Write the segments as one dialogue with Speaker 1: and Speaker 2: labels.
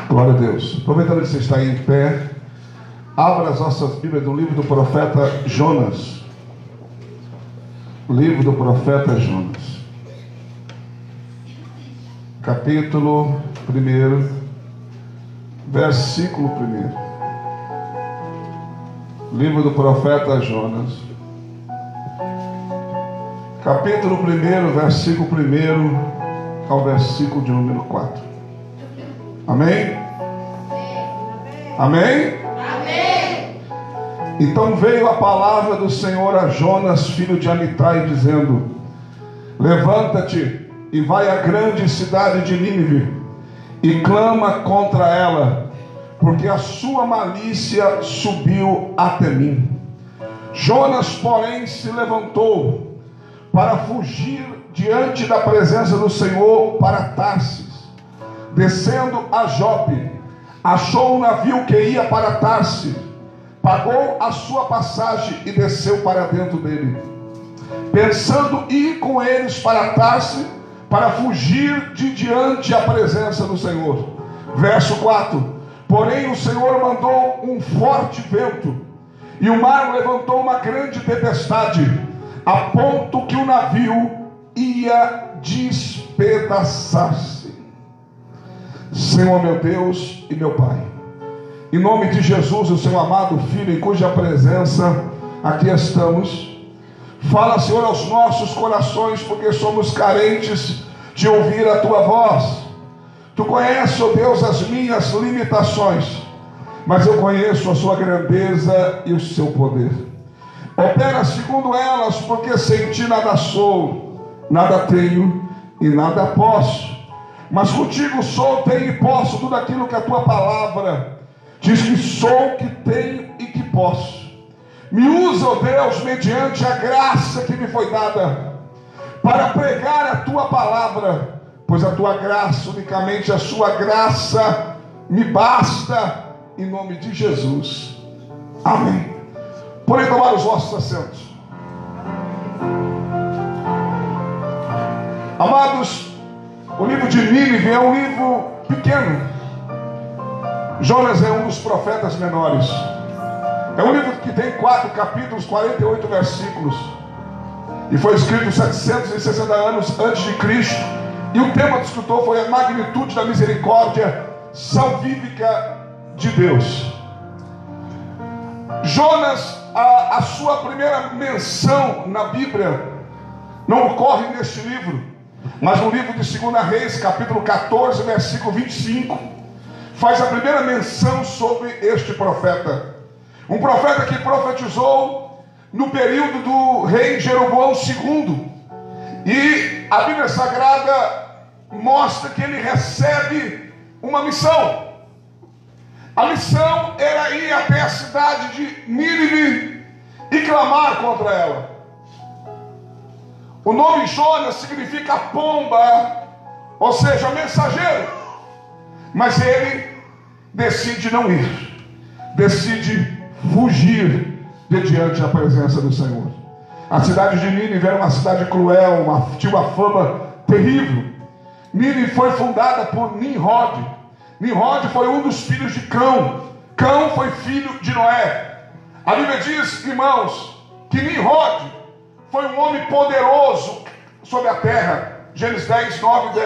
Speaker 1: Glória a Deus. Aproveitando que você está aí em pé, abra as nossas Bíblias no livro do profeta Jonas. Livro do profeta Jonas, capítulo 1, versículo 1. Livro do profeta Jonas, capítulo 1, versículo 1 ao versículo de número 4. Amém? Amém? Amém. Então veio a palavra do Senhor a Jonas, filho de Amitai, dizendo: levanta-te e vai à grande cidade de Nínive e clama contra ela, porque a sua malícia subiu até mim. Jonas, porém, se levantou para fugir diante da presença do Senhor para Tarsis. Descendo a Jope, achou um navio que ia para Tarsis, pagou a sua passagem e desceu para dentro dele, pensando ir com eles para Tarsis, para fugir de diante a presença do Senhor. Verso 4: porém o Senhor mandou um forte vento, e o mar levantou uma grande tempestade, a ponto que o navio ia despedaçar-se. Senhor meu Deus e meu Pai, em nome de Jesus, o seu amado Filho, em cuja presença aqui estamos, fala, Senhor, aos nossos corações, porque somos carentes de ouvir a Tua voz. Tu conheces, ó Deus, as minhas limitações, mas eu conheço a Sua grandeza e o Seu poder. Opera segundo elas, porque sem Ti nada sou, nada tenho e nada posso. Mas contigo sou, tenho e posso tudo aquilo que a Tua palavra diz que sou, que tenho e que posso. Me usa, ó Deus, mediante a graça que me foi dada, para pregar a Tua palavra, pois a Tua graça, unicamente a Sua graça, me basta, em nome de Jesus. Amém. Podem tomar os vossos assentos. Amados, o livro de Nínive é um livro pequeno. Jonas é um dos profetas menores. É um livro que tem 4 capítulos, 48 versículos. E foi escrito 760 anos antes de Cristo. E o tema do escritor foi a magnitude da misericórdia salvífica de Deus. Jonas, a sua primeira menção na Bíblia não ocorre neste livro, mas no livro de 2 Reis, capítulo 14, versículo 25, faz a primeira menção sobre este profeta. Um profeta que profetizou no período do rei Jeroboão II. E a Bíblia Sagrada mostra que ele recebe uma missão. A missão era ir até a cidade de Nínive e clamar contra ela. O nome Jonas significa pomba, ou seja, mensageiro. Mas ele decide não ir, decide fugir de diante da presença do Senhor. A cidade de Nínive era uma cidade cruel, tinha uma fama terrível. Nínive foi fundada por Nimrod. Nimrod foi um dos filhos de Cão. Cão foi filho de Noé. A Bíblia diz, irmãos, que Nimrod foi um homem poderoso sobre a terra. Gênesis 10, 9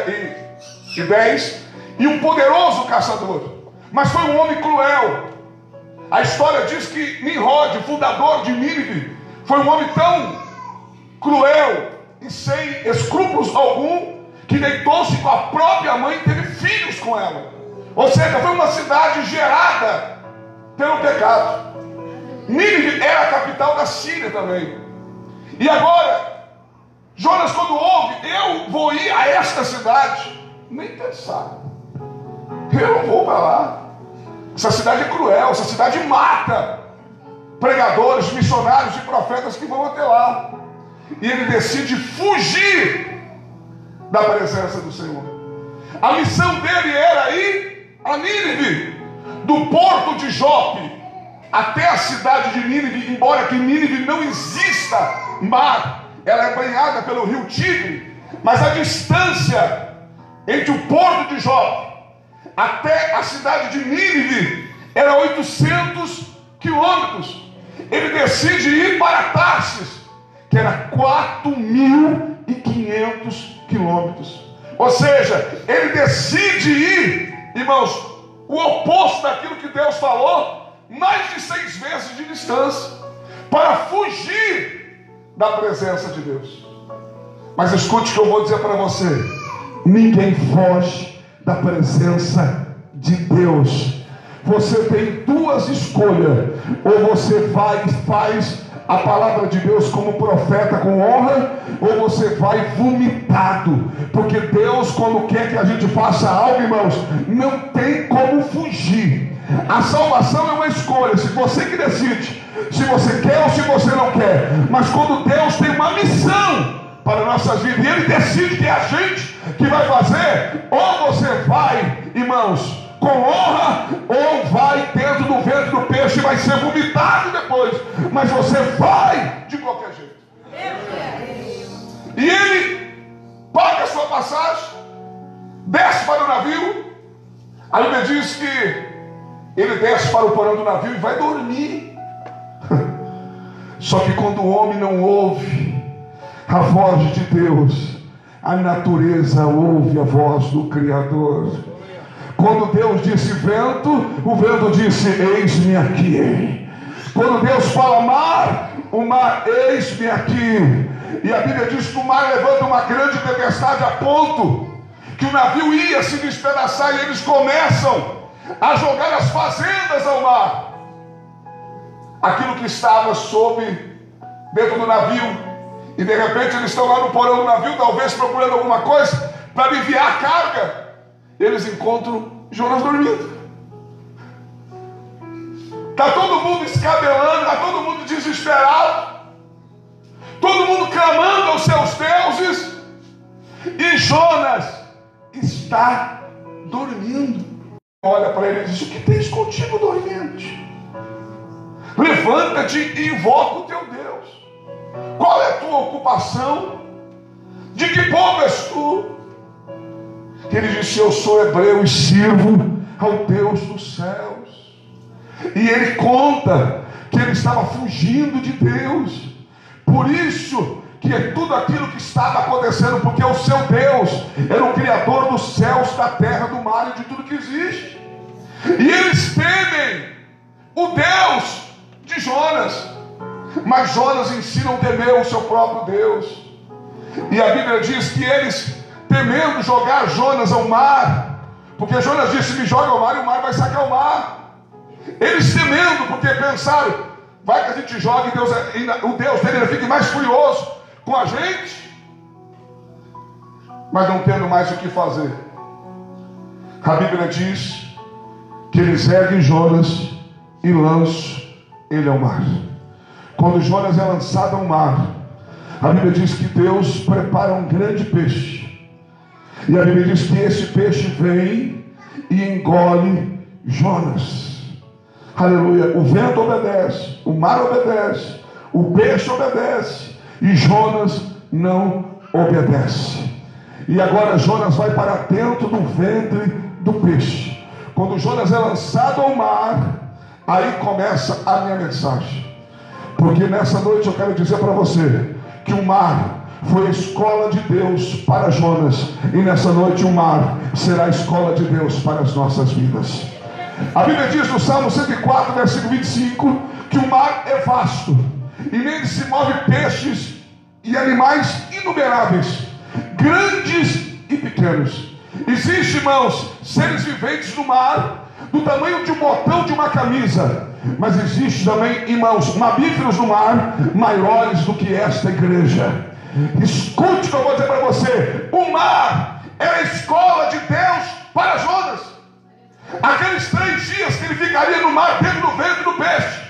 Speaker 1: e 10. E um poderoso caçador. Mas foi um homem cruel. A história diz que Nimrod, fundador de Nínive, foi um homem tão cruel e sem escrúpulos algum, que deitou-se com a própria mãe e teve filhos com ela. Ou seja, foi uma cidade gerada pelo pecado. Nínive era a capital da Síria também. E agora, Jonas, quando ouve, eu vou ir a esta cidade, nem pensar, eu não vou para lá. Essa cidade é cruel, essa cidade mata pregadores, missionários e profetas que vão até lá. E ele decide fugir da presença do Senhor. A missão dele era ir a Nínive, do porto de Jope até a cidade de Nínive, embora que Nínive não exista mar, ela é banhada pelo rio Tigre, mas a distância entre o porto de Jope até a cidade de Nínive era 800 quilômetros. Ele decide ir para Tarsis, que era 4.500 quilômetros. Ou seja, ele decide ir, irmãos, o oposto daquilo que Deus falou, mais de 6 vezes de distância, para fugir da presença de Deus. Mas escute o que eu vou dizer para você: ninguém foge da presença de Deus. Você tem duas escolhas: ou você vai e faz a palavra de Deus como profeta com honra, ou você vai vomitado. Porque Deus, quando quer que a gente faça algo, irmãos, não tem como fugir. A salvação é uma escolha, se você que decide se você quer ou se você não quer. Mas quando Deus tem uma missão para nossas vidas, e Ele decide que é a gente que vai fazer, ou você vai, irmãos, com honra, ou vai dentro do ventre do peixe e vai ser vomitado depois. Mas você vai de qualquer jeito. E ele paga a sua passagem, desce para o navio. A Bíblia diz que ele desce para o porão do navio e vai dormir. Só que quando o homem não ouve a voz de Deus, a natureza ouve a voz do Criador. Quando Deus disse vento, o vento disse eis-me aqui. Quando Deus fala mar, o mar eis-me aqui. E a Bíblia diz que o mar levanta uma grande tempestade a ponto que o navio ia se despedaçar, e eles começam a jogar as fazendas ao mar. Aquilo que estava dentro do navio, e de repente eles estão lá no porão do navio, talvez procurando alguma coisa para aliviar a carga. Eles encontram Jonas dormindo. Está todo mundo escabelando, está todo mundo desesperado, todo mundo clamando aos seus deuses, e Jonas está dormindo. Olha para ele e diz: o que tens contigo dormente? Levanta-te e invoca o teu Deus. Qual é a tua ocupação? De que povo és tu? Ele disse: eu sou hebreu e sirvo ao Deus dos céus. E ele conta que ele estava fugindo de Deus. Por isso que é tudo aquilo que estava acontecendo, porque o seu Deus era o Criador dos céus, da terra, do mar e de tudo que existe. E eles temem o Deus de Jonas, mas Jonas ensina a temer o seu próprio Deus. E a Bíblia diz que eles, temendo jogar Jonas ao mar, porque Jonas disse: me joga ao mar, e o mar vai sacar o mar. Eles temendo, porque pensaram: vai que a gente joga e o Deus dele ainda fique mais furioso com a gente. Mas não tendo mais o que fazer, a Bíblia diz que eles erguem Jonas e lançam ele ao mar. Quando Jonas é lançado ao mar, a Bíblia diz que Deus prepara um grande peixe. E a Bíblia diz que esse peixe vem e engole Jonas. Aleluia. O vento obedece, o mar obedece, o peixe obedece, e Jonas não obedece. E agora Jonas vai para dentro do ventre do peixe. Quando Jonas é lançado ao mar, aí começa a minha mensagem. Porque nessa noite eu quero dizer para você que o mar foi a escola de Deus para Jonas, e nessa noite o mar será a escola de Deus para as nossas vidas. A Bíblia diz no Salmo 104, versículo 25, que o mar é vasto, e nele se move peixes e animais inumeráveis, grandes e pequenos. Existem, irmãos, seres viventes no mar, do tamanho de um botão de uma camisa. Mas existe também, irmãos, mamíferos no mar, maiores do que esta igreja. Escute o que eu vou dizer para você: o mar era a escola de Deus para Jonas. Aqueles 3 dias que ele ficaria no mar, dentro do ventre do peixe,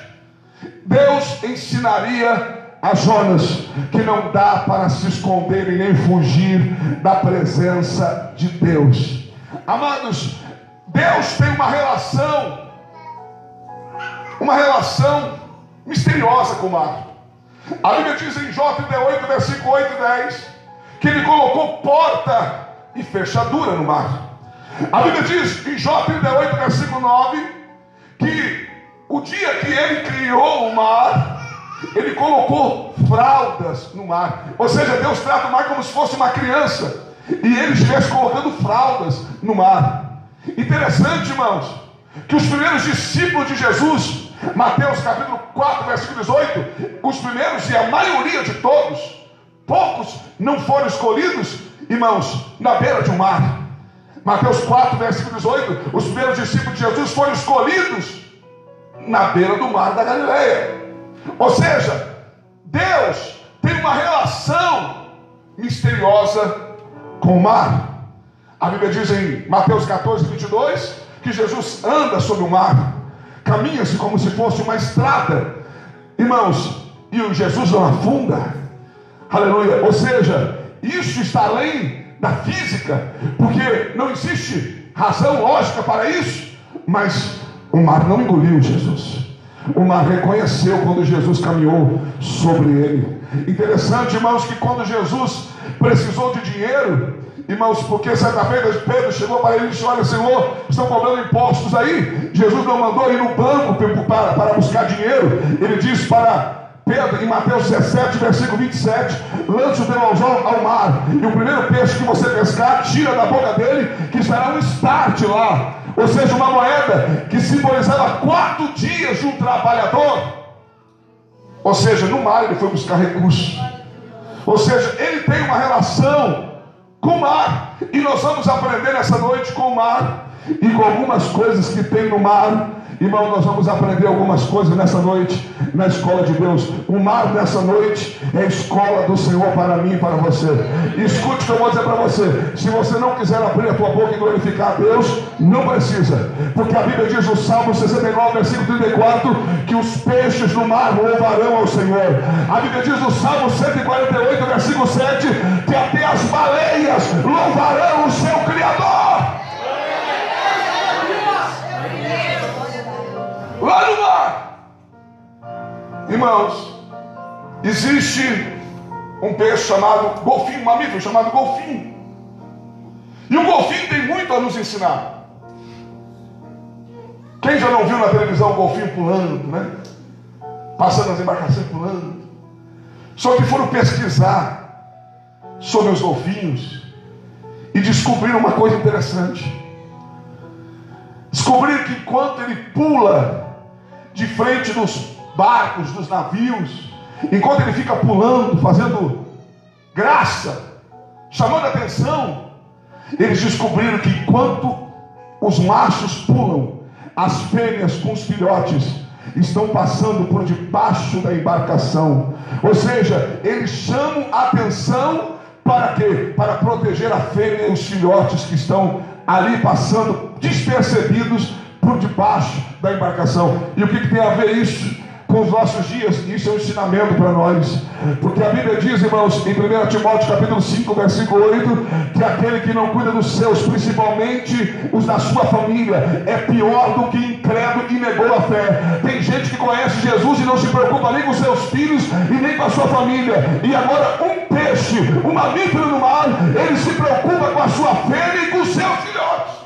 Speaker 1: Deus ensinaria a Jonas que não dá para se esconder e nem fugir da presença de Deus. Amados, Deus tem uma relação misteriosa com o mar. A Bíblia diz em Jó 38, versículo 8 e 10, que ele colocou porta e fechadura no mar. A Bíblia diz em Jó 38, versículo 9, que o dia que ele criou o mar, ele colocou fraldas no mar. Ou seja, Deus trata o mar como se fosse uma criança, e ele estivesse colocando fraldas no mar. Interessante, irmãos, que os primeiros discípulos de Jesus, Mateus capítulo 4, versículo 18, os primeiros e a maioria de todos, poucos não foram escolhidos, irmãos, na beira de um mar. Mateus 4, versículo 18, os primeiros discípulos de Jesus foram escolhidos na beira do mar da Galileia. Ou seja, Deus tem uma relação misteriosa com o mar. A Bíblia diz em Mateus 14, 22, que Jesus anda sobre o mar, caminha-se como se fosse uma estrada, irmãos, e o Jesus não afunda. Aleluia. Ou seja, isso está além da física, porque não existe razão lógica para isso, mas o mar não engoliu Jesus. O mar reconheceu quando Jesus caminhou sobre ele. Interessante, irmãos, que quando Jesus precisou de dinheiro, irmãos, porque certa vez Pedro chegou para ele e disse: olha, Senhor, estão cobrando impostos aí. Jesus não mandou ir no banco para buscar dinheiro. Ele disse para Pedro, em Mateus 17, versículo 27, lance o teu anzol ao mar, e o primeiro peixe que você pescar, tira da boca dele, que estará um start lá. Ou seja, uma moeda que simbolizava 4 dias de um trabalhador. Ou seja, no mar ele foi buscar recursos. Ou seja, ele tem uma relação com o mar, e nós vamos aprender nessa noite com o mar e com algumas coisas que tem no mar. Irmão, nós vamos aprender algumas coisas nessa noite na escola de Deus. O mar nessa noite é a escola do Senhor para mim e para você. Escute o que eu vou dizer para você. Se você não quiser abrir a tua boca e glorificar a Deus, não precisa, porque a Bíblia diz no Salmo 69, versículo 34, que os peixes do mar louvarão ao Senhor. A Bíblia diz no Salmo 148, versículo 7, que até as baleias louvarão o seu Criador. Lá no mar, irmãos, existe um peixe chamado golfinho, um mamífero chamado golfinho. E o golfinho tem muito a nos ensinar. Quem já não viu na televisão o golfinho pulando, né? Passando as embarcações pulando. Só que foram pesquisar sobre os golfinhos e descobriram uma coisa interessante. Descobriram que enquanto ele pula de frente dos barcos, dos navios, enquanto ele fica pulando, fazendo graça, chamando a atenção, eles descobriram que enquanto os machos pulam, as fêmeas com os filhotes estão passando por debaixo da embarcação. Ou seja, eles chamam a atenção para quê? Para proteger a fêmea e os filhotes que estão ali passando despercebidos por debaixo da embarcação. E o que tem a ver isso com os nossos dias? Isso é um ensinamento para nós, porque a Bíblia diz, irmãos, em 1 Timóteo capítulo 5, versículo 8, que aquele que não cuida dos seus, principalmente os da sua família, é pior do que incrédulo e negou a fé. Tem gente que conhece Jesus e não se preocupa nem com seus filhos e nem com a sua família. E agora um peixe, um mamífero no mar, ele se preocupa com a sua fêmea e com os seus filhotes.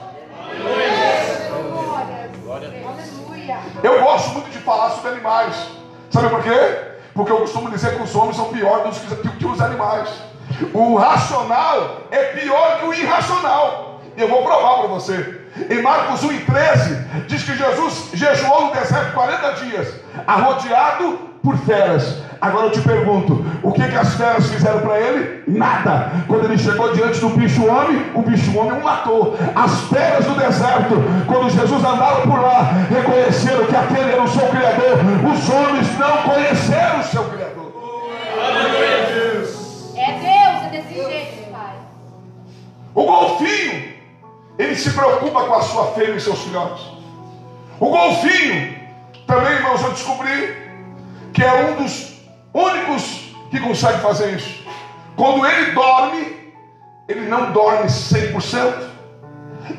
Speaker 1: Eu gosto muito de falar sobre animais. Sabe por quê? Porque eu costumo dizer que os homens são piores do que os animais. O racional é pior que o irracional. E eu vou provar para você. Em Marcos 1:13 diz que Jesus jejuou no deserto 40 dias, arrodeado por feras. Agora eu te pergunto, o que as feras fizeram para ele? Nada. Quando ele chegou diante do bicho-homem, o bicho-homem o matou. As feras do deserto, quando Jesus andava por lá, reconheceram que aquele era o seu Criador. Os homens não conheceram o seu Criador.
Speaker 2: É desse jeito, Pai.
Speaker 1: O golfinho, ele se preocupa com a sua fêmea e seus filhotes. O golfinho, também, irmãos, eu descobri que é um dos únicos que consegue fazer isso. Quando ele dorme, ele não dorme 100%.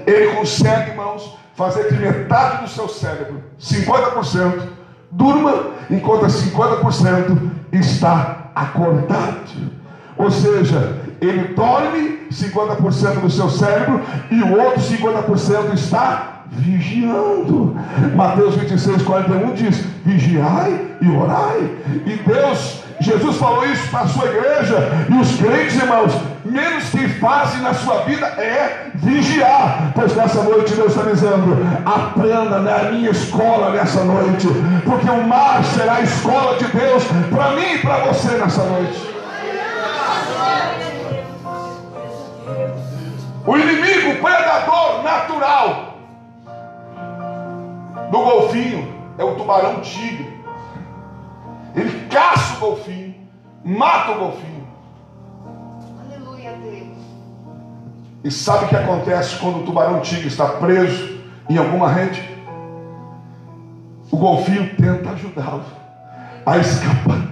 Speaker 1: Ele consegue, irmãos, fazer que metade do seu cérebro, 50%, durma, enquanto 50% está acordado. Ou seja, ele dorme 50% do seu cérebro e o outro 50% está vigiando. Mateus 26:41 diz: vigiai e orai. E Jesus falou isso para a sua igreja, e os crentes, irmãos, menos que fazem na sua vida é vigiar. Pois nessa noite Deus está dizendo: aprenda na minha escola nessa noite, porque o mar será a escola de Deus para mim e para você nessa noite. O inimigo, o predador natural do golfinho é o tubarão-tigre. Ele caça o golfinho, mata o golfinho.
Speaker 2: Aleluia, Deus.
Speaker 1: E sabe o que acontece quando o tubarão-tigre está preso em alguma rede? O golfinho tenta ajudá-lo a escapar,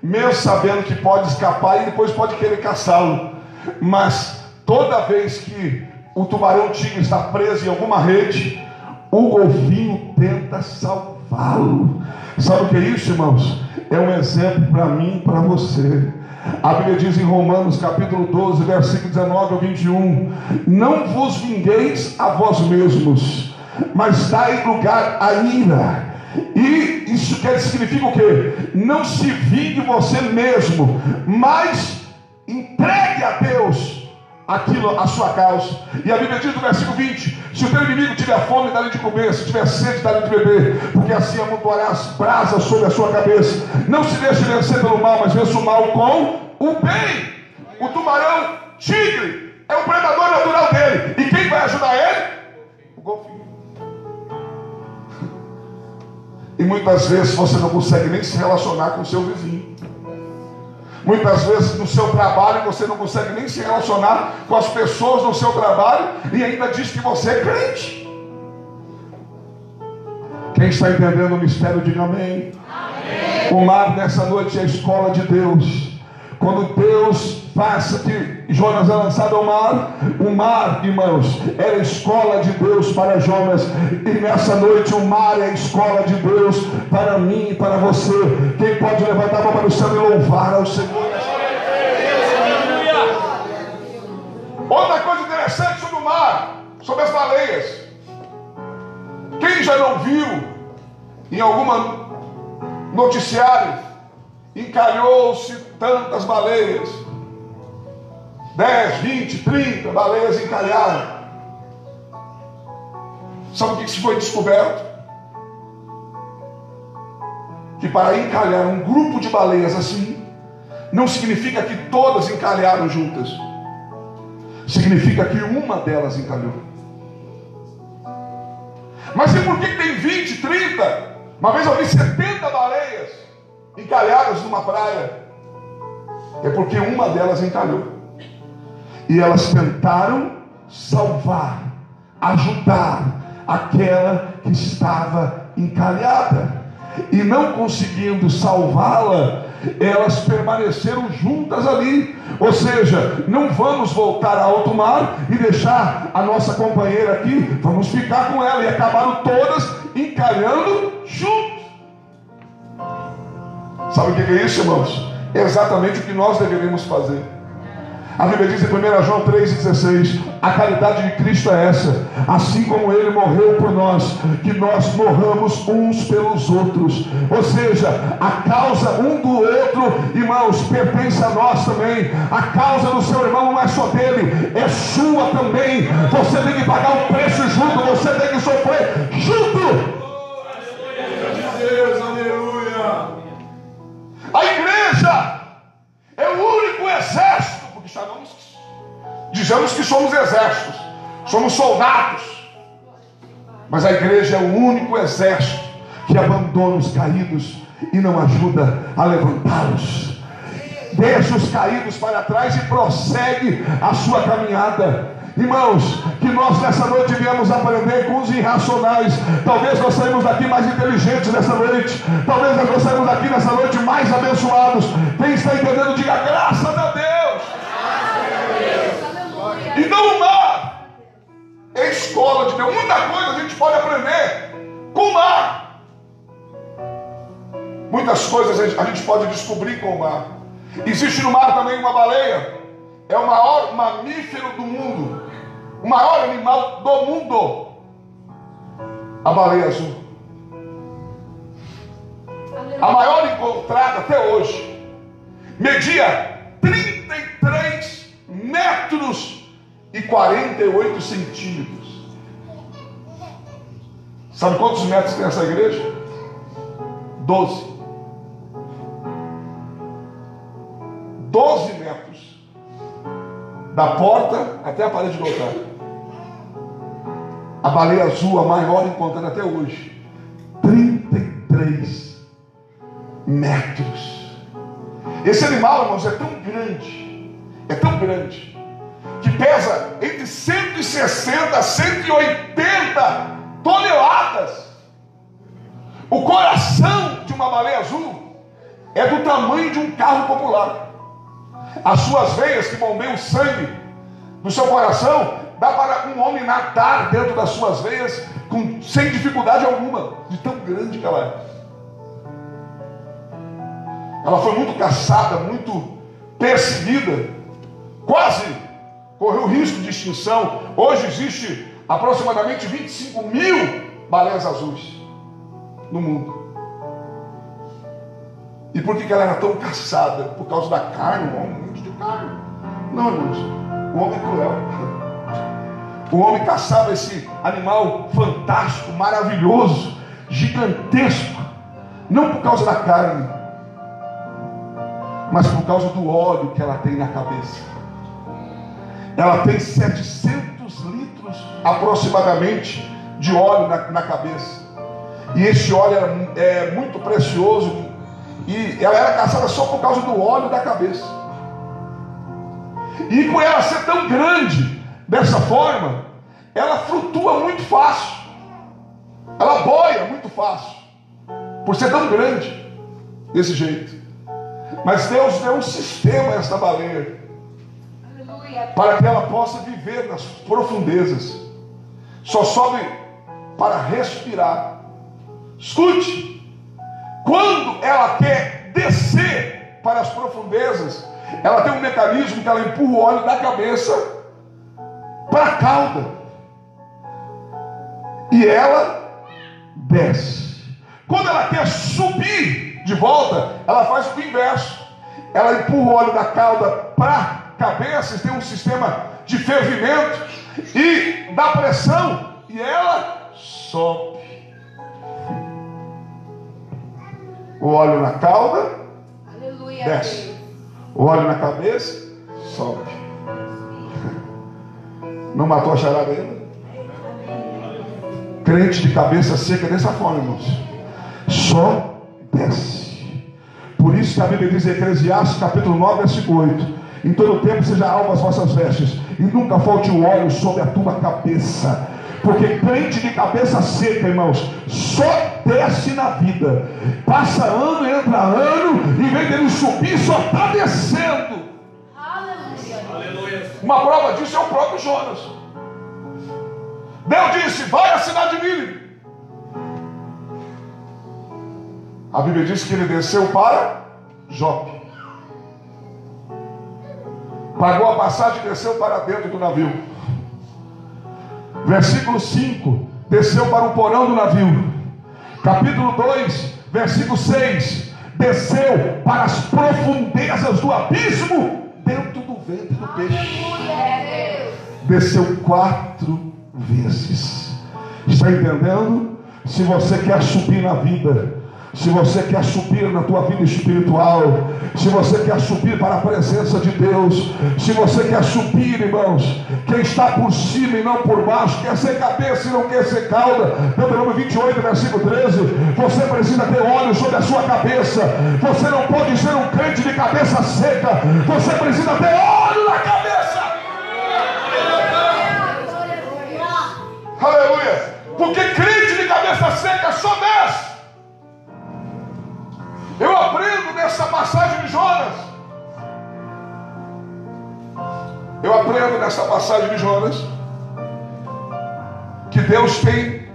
Speaker 1: mesmo sabendo que pode escapar e depois pode querer caçá-lo. Mas toda vez que o tubarão-tigre está preso em alguma rede, o golfinho tenta salvá-lo. Sabe o que é isso, irmãos? É um exemplo para mim e para você. A Bíblia diz em Romanos capítulo 12, versículo 19 ao 21: não vos vingueis a vós mesmos, mas dai lugar à ira. E isso significa o quê? Não se vingue você mesmo, mas entregue a Deus aquilo, a sua causa. E a Bíblia diz no versículo 20: se o teu inimigo tiver fome, dá-lhe de comer; se tiver sede, dá-lhe de beber, porque assim amontoará as brasas sobre a sua cabeça. Não se deixe vencer pelo mal, mas vença o mal com o bem. O tubarão tigre é o predador natural dele, e quem vai ajudar ele? O golfinho. E muitas vezes você não consegue nem se relacionar com o seu vizinho. Muitas vezes no seu trabalho você não consegue nem se relacionar com as pessoas no seu trabalho e ainda diz que você é crente. Quem está entendendo o mistério, diga amém. Amém. O mar nessa noite é a escola de Deus. Quando Deus passa que Jonas é lançado ao mar, o mar, irmãos, era a escola de Deus para Jonas. E nessa noite o mar é a escola de Deus para mim e para você. Quem pode levantar a mão para o céu e louvar ao Senhor? Outra coisa interessante sobre o mar, sobre as baleias. Quem já não viu em alguma noticiário, encalhou-se tantas baleias, 10, 20, 30 baleias encalharam. Sabe o que se foi descoberto? Que para encalhar um grupo de baleias assim, não significa que todas encalharam juntas, significa que uma delas encalhou. Mas e por que tem 20, 30? Uma vez eu vi 70 baleias encalhadas numa praia. É porque uma delas encalhou. E elas tentaram salvar, ajudar aquela que estava encalhada. E não conseguindo salvá-la, elas permaneceram juntas ali. Ou seja, não vamos voltar a alto mar e deixar a nossa companheira aqui. Vamos ficar com ela. E acabaram todas encalhando juntos. Sabe o que é isso, irmãos? É exatamente o que nós deveríamos fazer. A Bíblia diz em 1 João 3,16: a caridade de Cristo é essa: assim como Ele morreu por nós, que nós morramos uns pelos outros. Ou seja, a causa um do outro, irmãos, pertence a nós também. A causa do seu irmão não é só dele, é sua também. Você tem que pagar o preço junto, você tem que sofrer junto. A igreja é o único exército, porque dizemos que somos exércitos, somos soldados, mas a igreja é o único exército que abandona os caídos e não ajuda a levantá-los. Deixa os caídos para trás e prossegue a sua caminhada. Irmãos, que nós nessa noite viemos aprender com os irracionais. Talvez nós saímos daqui mais inteligentes nessa noite. Talvez nós saímos daqui nessa noite mais abençoados. Quem está entendendo, diga graças a Deus. E não o mar é a escola de Deus. Muita coisa a gente pode aprender com o mar. Muitas coisas a gente pode descobrir com o mar. Existe no mar também uma baleia. é o maior mamífero do mundo, o maior animal do mundo, a baleia azul. A maior encontrada até hoje, media 33 metros e 48 centímetros. Sabe quantos metros tem essa igreja? 12. 12 metros. Da porta até a parede do altar. A baleia azul, a maior encontrada até hoje. 33 metros. Esse animal, irmãos, é tão grande, que pesa entre 160 a 180 toneladas. O coração de uma baleia azul é do tamanho de um carro popular. As suas veias que bombeiam o sangue do seu coração, dá para um homem nadar dentro das suas veias sem dificuldade alguma, de tão grande que ela é. Ela foi muito caçada, muito perseguida, quase correu risco de extinção. Hoje existe aproximadamente 25 mil baleias azuis no mundo. E por que ela era tão caçada? Por causa da carne, um homem muito de carne. Não, irmãos, o homem é cruel. O homem caçava esse animal fantástico, maravilhoso, gigantesco, não por causa da carne, mas por causa do óleo que ela tem na cabeça. Ela tem 700 litros aproximadamente de óleo na cabeça. E esse óleo é muito precioso. E ela era caçada só por causa do óleo da cabeça. E por ela ser tão grande dessa forma, ela flutua muito fácil. Ela boia muito fácil, por ser tão grande desse jeito. Mas Deus deu um sistema a esta baleia, para que ela possa viver nas profundezas. Só sobe para respirar. Escute, quando ela quer descer para as profundezas, ela tem um mecanismo que ela empurra o óleo da cabeça para a cauda, e ela desce. Quando ela quer subir de volta, ela faz o inverso. Ela empurra o óleo da cauda para a cabeça, tem um sistema de fervimento e dá pressão, e ela sobe. O óleo na cauda,
Speaker 2: Aleluia,
Speaker 1: desce.
Speaker 2: Deus.
Speaker 1: O óleo na cabeça, sobe. Não matou a charada ainda? Crente de cabeça seca dessa forma, irmãos. Só desce. Por isso que a Bíblia diz em Eclesiastes capítulo 9, versículo 8: em todo tempo seja alva as vossas vestes, e nunca falte o óleo sobre a tua cabeça. Porque crente de cabeça seca, irmãos, só desce na vida. Passa ano, entra ano, em vez dele subir, só está descendo.
Speaker 2: Aleluia.
Speaker 1: Uma prova disso é o próprio Jonas. Deus disse: vai à cidade de Nínive. A Bíblia diz que ele desceu para Jope, pagou a passagem e desceu para dentro do navio. Versículo 5: desceu para o porão do navio. Capítulo 2, versículo 6: desceu para as profundezas do abismo, dentro do ventre do peixe. Desceu 4 vezes. Está entendendo? Se você quer subir na vida, se você quer subir na tua vida espiritual, se você quer subir para a presença de Deus, se você quer subir, irmãos, quem está por cima e não por baixo, quer ser cabeça e não quer ser cauda. Deuteronômio 28, versículo 13: você precisa ter óleo sobre a sua cabeça. Você não pode ser um crente de cabeça seca. Você precisa ter óleo na cabeça. Aleluia. Porque crente de cabeça seca só desce. Eu aprendo nessa passagem de Jonas. Que Deus tem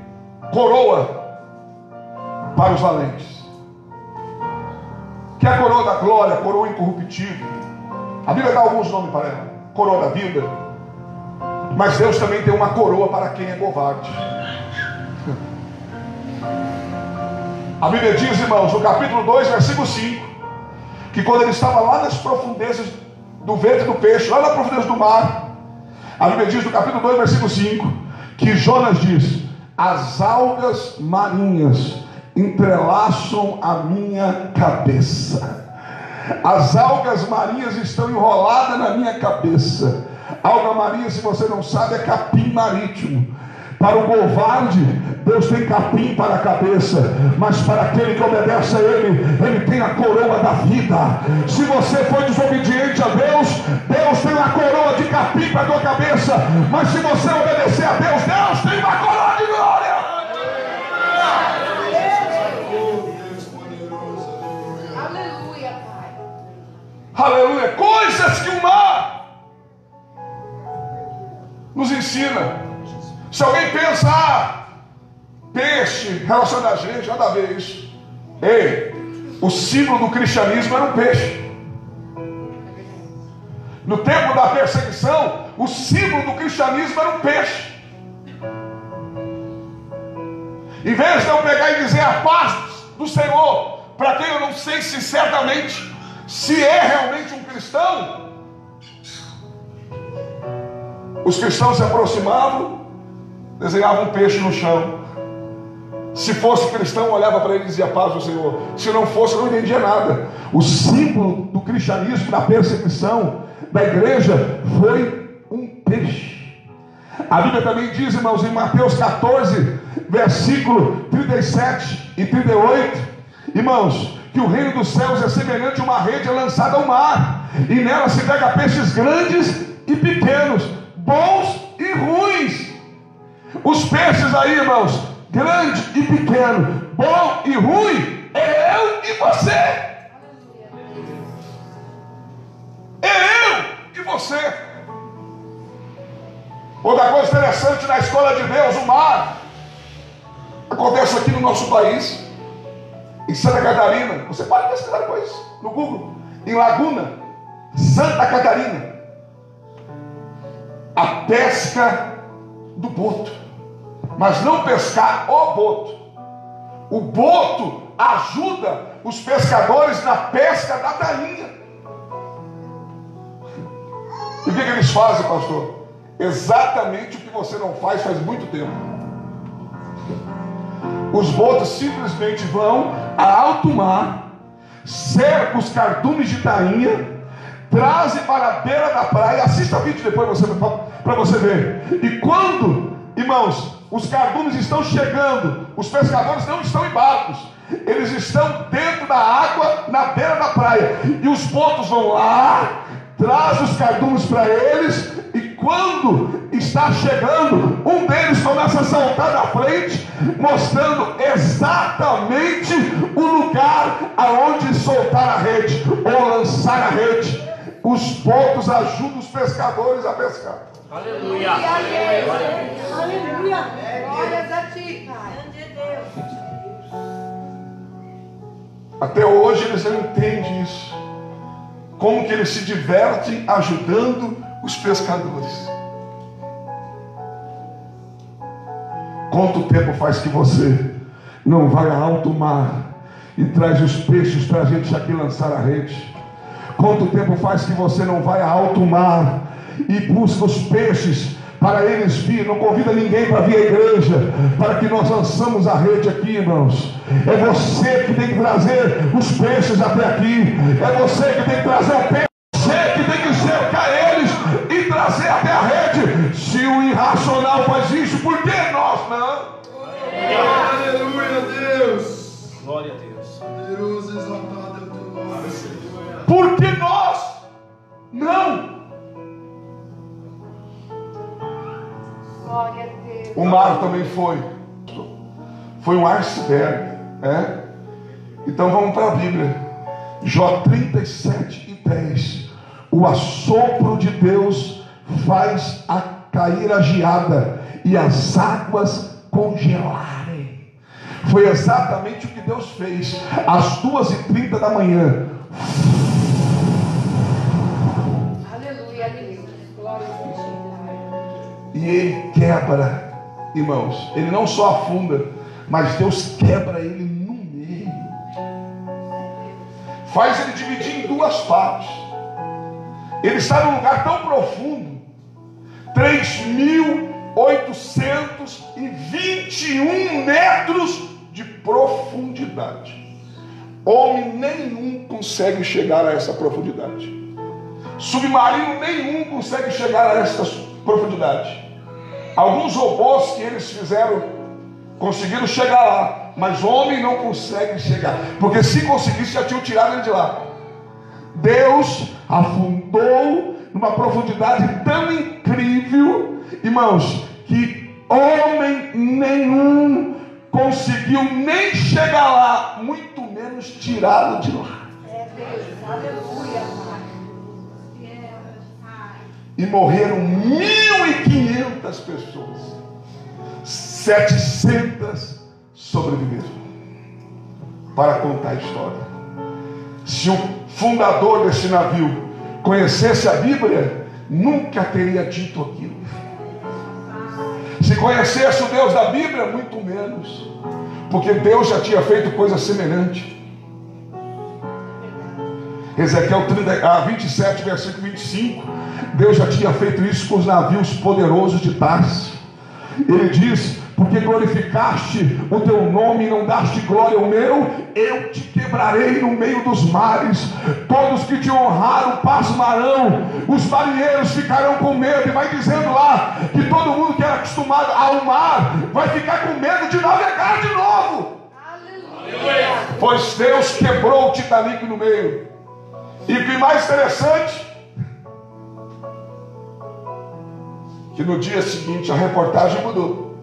Speaker 1: coroa para os valentes. Que é a coroa da glória, a coroa incorruptível. A Bíblia dá alguns nomes para ela. coroa da vida. Mas Deus também tem uma coroa para quem é covarde. A Bíblia diz, irmãos, no capítulo 2, versículo 5, que quando ele estava lá nas profundezas do ventre do peixe, lá na profundeza do mar, a Bíblia diz no capítulo 2, versículo 5, que Jonas diz: as algas marinhas entrelaçam a minha cabeça. As algas marinhas estão enroladas na minha cabeça. Alga marinha, se você não sabe, é capim marítimo. Para o covarde, Deus tem capim para a cabeça, mas para aquele que obedece a Ele, Ele tem a coroa da vida. Se você for desobediente a Deus, Deus tem uma coroa de capim para a tua cabeça, mas se você obedecer a Deus, Deus tem uma coroa de glória.
Speaker 2: Aleluia, Pai.
Speaker 1: Aleluia. Coisas que o mar nos ensina. Se alguém pensa, peixe relacionado a gente, nada a ver isso. Ei, o símbolo do cristianismo era um peixe. No tempo da perseguição, o símbolo do cristianismo era um peixe. Em vez de eu pegar e dizer a paz do Senhor, para quem eu não sei se certamente, se é realmente um cristão, os cristãos se aproximavam, desenhavam um peixe no chão. Se fosse cristão, olhava para ele e dizia: paz do Senhor. Se não fosse, não entendia nada. O símbolo do cristianismo, da perseguição da igreja, foi um peixe. A Bíblia também diz, irmãos, em Mateus 14, versículo 37 e 38, irmãos, que o reino dos céus é semelhante a uma rede lançada ao mar, e nela se pega peixes grandes e pequenos, bons e ruins. Os peixes aí, irmãos, grande e pequeno, bom e ruim, é eu e você. É eu e você. Outra coisa interessante na escola de Deus, o mar, acontece aqui no nosso país, em Santa Catarina. Você pode pesquisar depois no Google, em Laguna, Santa Catarina. A pesca do boto, mas não pescar o boto. O boto ajuda os pescadores na pesca da tainha. E o que eles fazem, pastor? Exatamente o que você não faz muito tempo. Os botos simplesmente vão a alto mar, cercam os cardumes de tainha, trazem para a beira da praia. Assista o vídeo depois para você ver. E quando, irmãos, os cardumes estão chegando, os pescadores não estão em barcos, eles estão dentro da água, na beira da praia, e os botos vão lá, trazem os cardumes para eles, e quando está chegando, um deles começa a saltar na frente, mostrando exatamente o lugar aonde soltar a rede, ou lançar a rede. Os botos ajudam os pescadores a pescar.
Speaker 3: Aleluia.
Speaker 2: Aleluia. Glórias a ti, Pai.
Speaker 1: Até hoje eles não entendem isso. Como que eles se divertem ajudando os pescadores. Quanto tempo faz que você não vai a alto mar e traz os peixes para a gente aqui lançar a rede? Quanto tempo faz que você não vai a alto mar e busca os peixes para eles vir? Não convida ninguém para vir à igreja para que nós lançamos a rede aqui, irmãos. É você que tem que trazer os peixes até aqui. É você que tem que trazer o peixe. Você que tem que cercar eles e trazer até a rede. Se o irracional faz isso, por que nós não?
Speaker 4: Aleluia, Deus.
Speaker 3: Glória a Deus.
Speaker 4: Poderoso, exaltado é o teu nome, Senhor.
Speaker 1: Por que nós não?
Speaker 2: Glória a Deus.
Speaker 1: O mar também foi um iceberg, né? Então vamos para a Bíblia. Jó 37:10. O assopro de Deus faz cair a geada e as águas congelarem. Foi exatamente o que Deus fez. Às 2h30 da manhã.
Speaker 2: Aleluia, Deus.
Speaker 1: E ele quebra, irmãos. Ele não só afunda, mas Deus quebra ele no meio. Faz ele dividir em duas partes. Ele está num lugar tão profundo, 3.821 metros de profundidade. Homem nenhum consegue chegar a essa profundidade. Submarino nenhum consegue chegar a essa profundidade. Alguns robôs que eles fizeram conseguiram chegar lá, mas homem não consegue chegar, porque se conseguisse já tinham tirado ele de lá. Deus afundou numa profundidade tão incrível, irmãos, que homem nenhum conseguiu nem chegar lá, muito menos tirá-lo de lá.
Speaker 2: É Deus, aleluia, Pai.
Speaker 1: E morreram 1.500 pessoas. 700 sobreviveram para contar a história. Se o fundador desse navio conhecesse a Bíblia, nunca teria dito aquilo. Se conhecesse o Deus da Bíblia, muito menos, porque Deus já tinha feito coisa semelhante. Ezequiel 27, versículo 25, Deus já tinha feito isso com os navios poderosos de Tarsis. Ele diz: porque glorificaste o teu nome e não daste glória ao meu, eu te quebrarei no meio dos mares. Todos que te honraram pasmarão, os marinheiros ficarão com medo. E vai dizendo lá que todo mundo que era acostumado ao mar vai ficar com medo de navegar de novo.
Speaker 2: Aleluia.
Speaker 1: Pois Deus quebrou o Titanic no meio. E o que mais interessante, que no dia seguinte a reportagem mudou.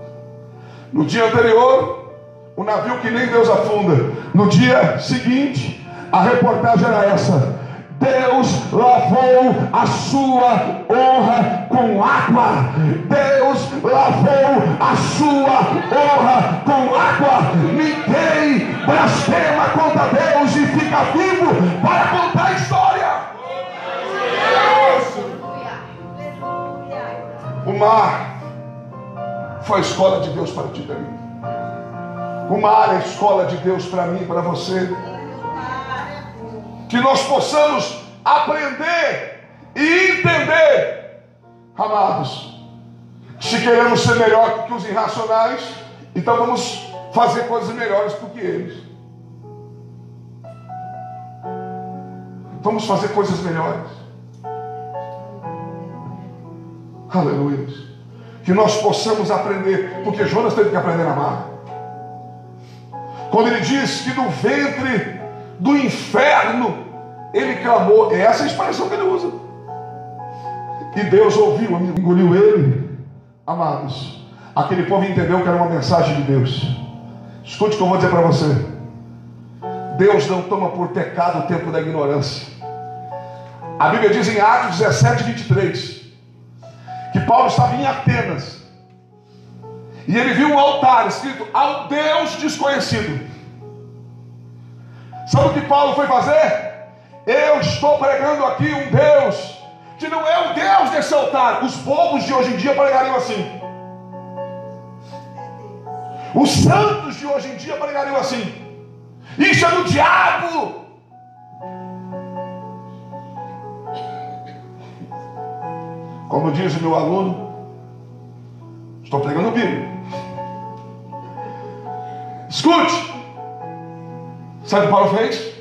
Speaker 1: No dia anterior, o navio que nem Deus afunda. No dia seguinte, a reportagem era essa: Deus lavou a sua honra com água. Deus lavou a sua honra com água. Ninguém blasfema contra Deus e fica vivo para contar a história. O mar foi a escola de Deus para ti e para mim. O mar é a escola de Deus para mim e para você. Que nós possamos aprender e entender, amados, se queremos ser melhor que os irracionais, então vamos fazer coisas melhores do que eles. Vamos fazer coisas melhores. Aleluia. Que nós possamos aprender, porque Jonas teve que aprender a amar. Quando ele diz que do ventre do inferno ele clamou, é essa a expressão que ele usa. E Deus ouviu, engoliu ele. Amados, aquele povo entendeu que era uma mensagem de Deus. Escute o que eu vou dizer para você. Deus não toma por pecado o tempo da ignorância. A Bíblia diz em Atos 17, 23 que Paulo estava em Atenas e ele viu um altar escrito ao Deus desconhecido. Sabe o que Paulo foi fazer? Eu estou pregando aqui um Deus que não é o Deus desse altar. Os povos de hoje em dia pregariam assim. Os santos de hoje em dia pregariam assim: isso é do diabo. Como diz o meu aluno, estou pregando Bíblia. Escute. Sabe o que Paulo fez?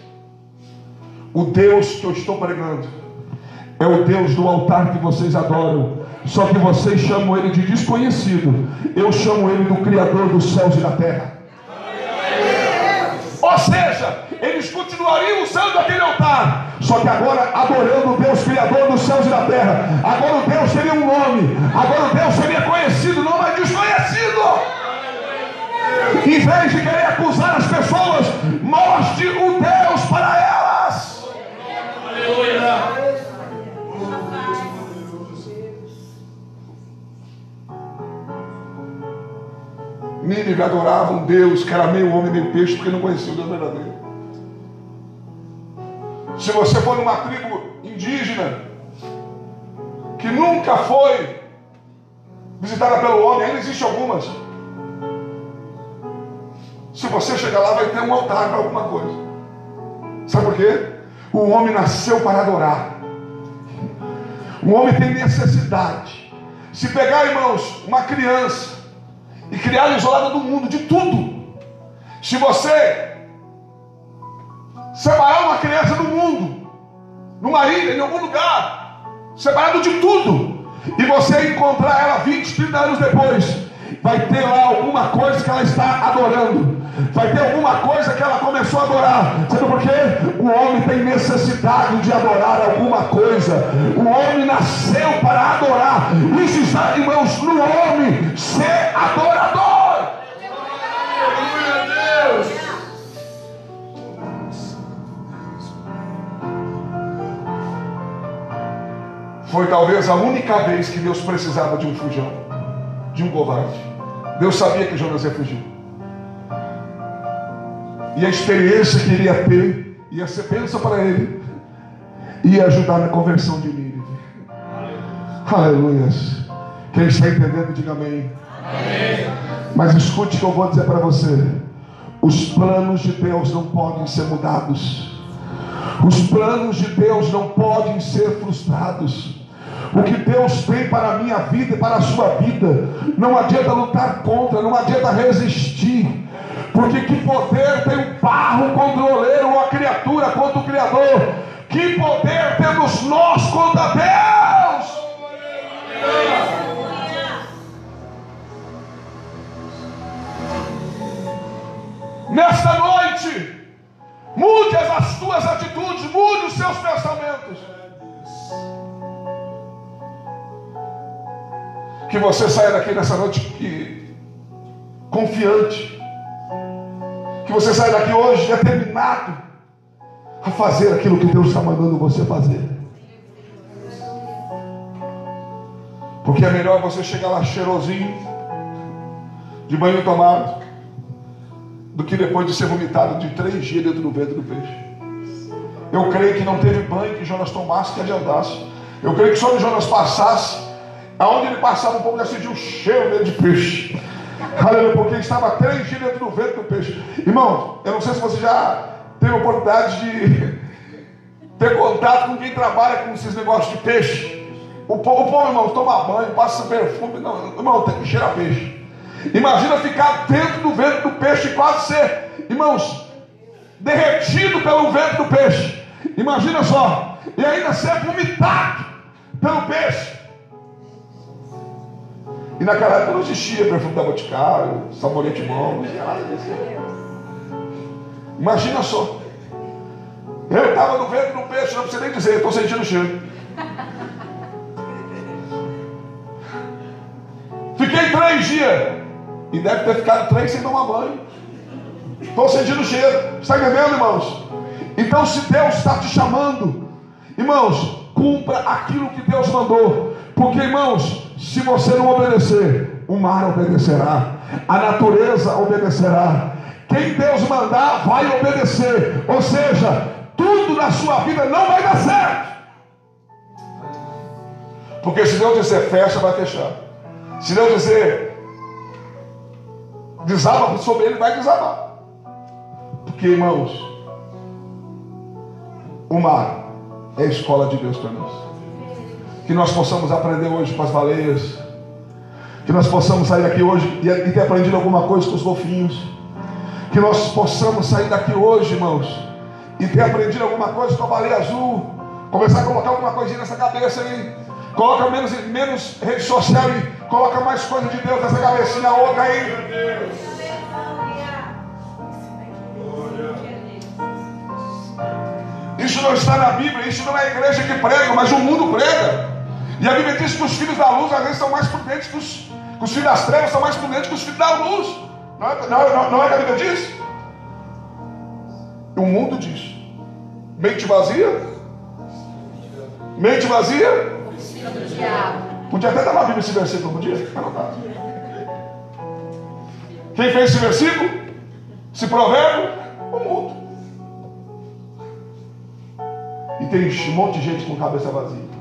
Speaker 1: O Deus que eu estou pregando é o Deus do altar que vocês adoram. Só que vocês chamam ele de desconhecido. Eu chamo ele do Criador dos céus e da terra. Ou seja, eles continuariam usando aquele altar, só que agora adorando o Deus Criador dos céus e da terra. Agora o Deus seria um nome. Agora o Deus seria conhecido, não é desconhecido. Em vez de querer acusar as pessoas, mostre o Deus para elas.
Speaker 4: Aleluia.
Speaker 1: Nínive adorava um Deus que era meio homem, meio peixe, porque não conhecia o Deus verdadeiro. Se você for numa tribo indígena que nunca foi visitada pelo homem, ainda existem algumas. Se você chegar lá, vai ter um altar para alguma coisa. Sabe por quê? O homem nasceu para adorar. O homem tem necessidade. Se pegar, irmãos, uma criança e criá-la isolada do mundo, de tudo. Se você separar uma criança do mundo, numa ilha, em algum lugar, separado de tudo, e você encontrar ela 20, 30 anos depois, vai ter lá alguma coisa que ela está adorando. Vai ter alguma coisa que ela começou a adorar. Sabe por quê? O homem tem necessidade de adorar alguma coisa. O homem nasceu para adorar. Isso está, irmãos, no homem ser adorador.
Speaker 4: Aleluia, Deus.
Speaker 1: Foi talvez a única vez que Deus precisava de um fujão, de um covarde. Deus sabia que Jonas ia fugir. E a experiência que ele ia ter ia ser bênção para ele, ia ajudar na conversão de Nínive. Aleluia. Quem está entendendo, diga amém.
Speaker 4: Amém.
Speaker 1: Mas escute o que eu vou dizer para você. Os planos de Deus não podem ser mudados. Os planos de Deus não podem ser frustrados. O que Deus tem para a minha vida e para a sua vida, não adianta lutar contra, não adianta resistir. Porque que poder tem o barro contra o oleiro, ou a criatura contra o Criador? Que poder temos nós contra Deus? Nesta noite, mude as tuas atitudes, mude os seus pensamentos. Que você saia daqui nessa noite confiante. Que você saia daqui hoje determinado a fazer aquilo que Deus está mandando você fazer. Porque é melhor você chegar lá cheirosinho, de banho tomado, do que depois de ser vomitado de 3 dias dentro do ventre do peixe. Eu creio que não teve banho que Jonas tomasse que adiantasse. Eu creio que só de Jonas passasse, aonde ele passava, o povo já sentiu o cheiro dele de peixe. Aleluia, porque ele estava 3 dias dentro do ventre do peixe. Irmão, eu não sei se você já teve a oportunidade de ter contato com quem trabalha com esses negócios de peixe. O povo, irmão, toma banho, passa perfume. Não, irmão, tem que cheirar peixe. Imagina ficar dentro do ventre do peixe e quase ser, irmãos, derretido pelo ventre do peixe. Imagina só. E ainda ser vomitado pelo peixe. E naquela época não existia perfume da Boticário, sabonete bom, não tinha nada disso. Imagina só. Eu estava no ventre do peixe, não precisa nem dizer, estou sentindo o cheiro. Fiquei 3 dias. E deve ter ficado 3 sem tomar banho. Estou sentindo o cheiro. Está entendendo, irmãos? Então, se Deus está te chamando, irmãos, cumpra aquilo que Deus mandou. Porque, irmãos, se você não obedecer, o mar obedecerá, a natureza obedecerá. Quem Deus mandar vai obedecer. Ou seja, tudo na sua vida não vai dar certo. Porque se Deus dizer fecha, vai fechar. Se Deus dizer desaba sobre ele, vai desabar. Porque, irmãos, o mar é a escola de Deus para nós. Que nós possamos aprender hoje com as baleias. Que nós possamos sair daqui hoje e ter aprendido alguma coisa com os golfinhos. Que nós possamos sair daqui hoje, irmãos, e ter aprendido alguma coisa com a baleia azul. Começar a colocar alguma coisinha nessa cabeça aí. Coloca menos rede social e coloca mais coisa de Deus nessa cabecinha outra aí. Isso não está na Bíblia, isso não é a igreja que prega, mas o mundo prega. E a Bíblia diz que os filhos da luz às vezes são mais prudentes que os filhos das trevas são mais prudentes que os filhos da luz. Não é que a Bíblia diz? O mundo diz. Mente vazia? Mente vazia? Podia até estar na Bíblia esse versículo, podia? Anotado. Quem fez esse versículo? Esse provérbio? O mundo. E tem um monte de gente com cabeça vazia.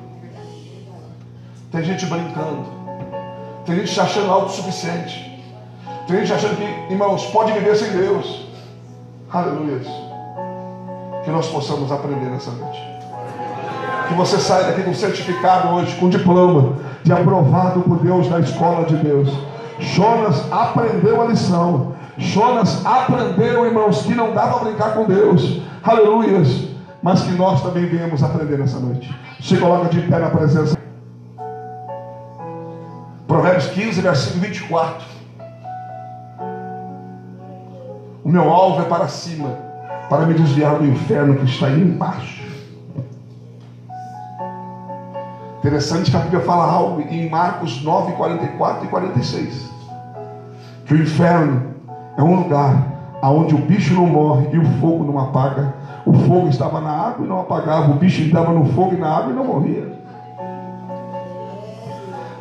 Speaker 1: Tem gente brincando. Tem gente se achando autossuficiente. Tem gente achando que, irmãos, pode viver sem Deus. Aleluia. Que nós possamos aprender nessa noite. Que você saia daqui com certificado hoje, com diploma de aprovado por Deus na escola de Deus. Jonas aprendeu a lição. Jonas aprendeu, irmãos, que não dá para brincar com Deus. Aleluia. Mas que nós também venhamos aprender nessa noite. Se coloca de pé na presença. Provérbios 15, versículo 24. O meu alvo é para cima, para me desviar do inferno que está aí embaixo. Interessante que a Bíblia fala algo em Marcos 9, 44 e 46. Que o inferno é um lugar onde o bicho não morre e o fogo não apaga. O fogo estava na água e não apagava. O bicho estava no fogo e na água e não morria.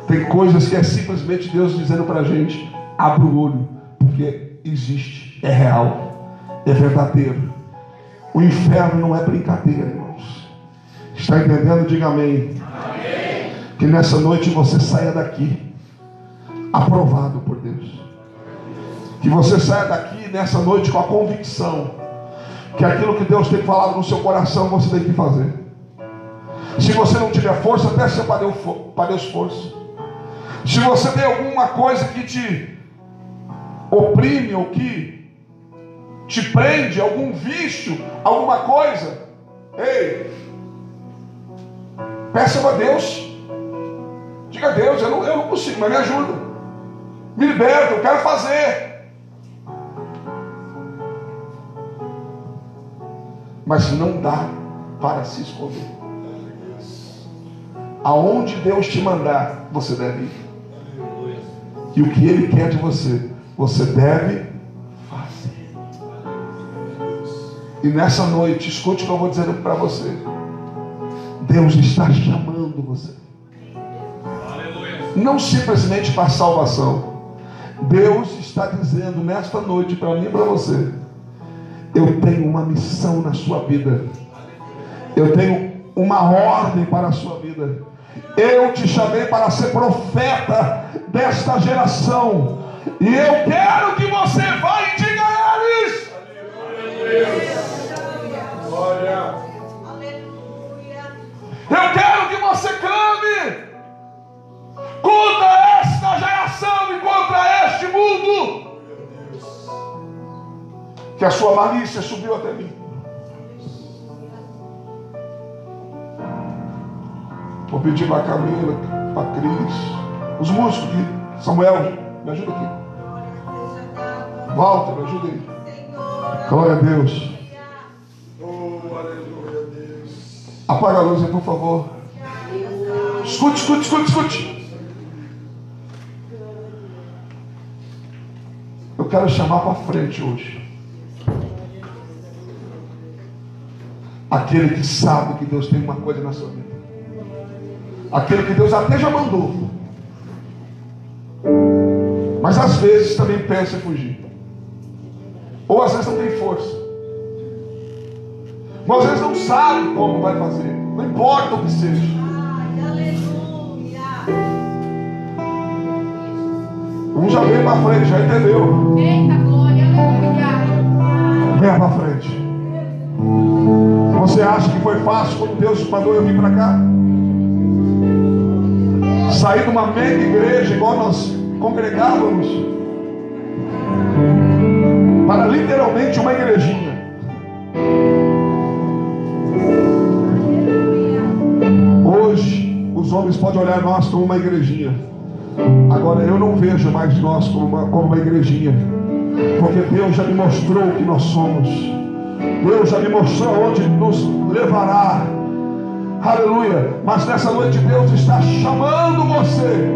Speaker 1: Tem coisas que é simplesmente Deus dizendo para a gente: abra o olho, porque existe, é real, é verdadeiro. O inferno não é brincadeira, irmãos. Está entendendo? Diga amém. Amém. Que nessa noite você saia daqui aprovado por Deus. Que você saia daqui nessa noite com a convicção que aquilo que Deus tem falado no seu coração você tem que fazer. Se você não tiver força, peça para Deus força. Se você tem alguma coisa que te oprime ou que te prende, algum vício, alguma coisa, ei, peça para Deus. Diga a Deus: eu não consigo, mas me ajuda, me liberta, eu quero fazer. Mas não dá para se esconder. Aonde Deus te mandar, você deve ir. E o que Ele quer de você, você deve fazer. E nessa noite, escute o que eu vou dizer para você. Deus está chamando você. Não simplesmente para salvação. Deus está dizendo nesta noite para mim e para você: eu tenho uma missão na sua vida. Eu tenho uma ordem para a sua vida. Eu te chamei para ser profeta desta geração. E eu quero que você vá e diga a eles.
Speaker 4: Glória.
Speaker 1: Eu quero que você clame contra esta geração e contra este mundo. Que a sua malícia subiu até mim. Vou pedir para a Camila, para a Cris, os músicos aqui. Samuel, me ajuda aqui. Walter, me ajuda aí. Glória a Deus.
Speaker 4: Oh, aleluia, Deus.
Speaker 1: Apaga a luz aí, por favor. Escute. Eu quero chamar para frente hoje aquele que sabe que Deus tem uma coisa na sua vida. Aquele que Deus até já mandou, mas às vezes também pensa em fugir, ou às vezes não tem força, ou às vezes não sabe como vai fazer. Não importa o que seja. Um já veio para frente, já entendeu?
Speaker 2: Eita glória, aleluia.
Speaker 1: Venha para frente. Você acha que foi fácil quando Deus mandou eu vir para cá? Sair de uma mega igreja igual nós congregávamos para literalmente uma igrejinha. Hoje os homens podem olhar nós como uma igrejinha. Agora eu não vejo mais nós como uma igrejinha, porque Deus já me mostrou o que nós somos. Deus já me mostrou onde nos levará. Aleluia. Mas nessa noite Deus está chamando você.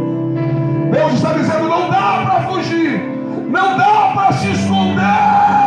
Speaker 1: Deus está dizendo: não dá para fugir, não dá para se esconder.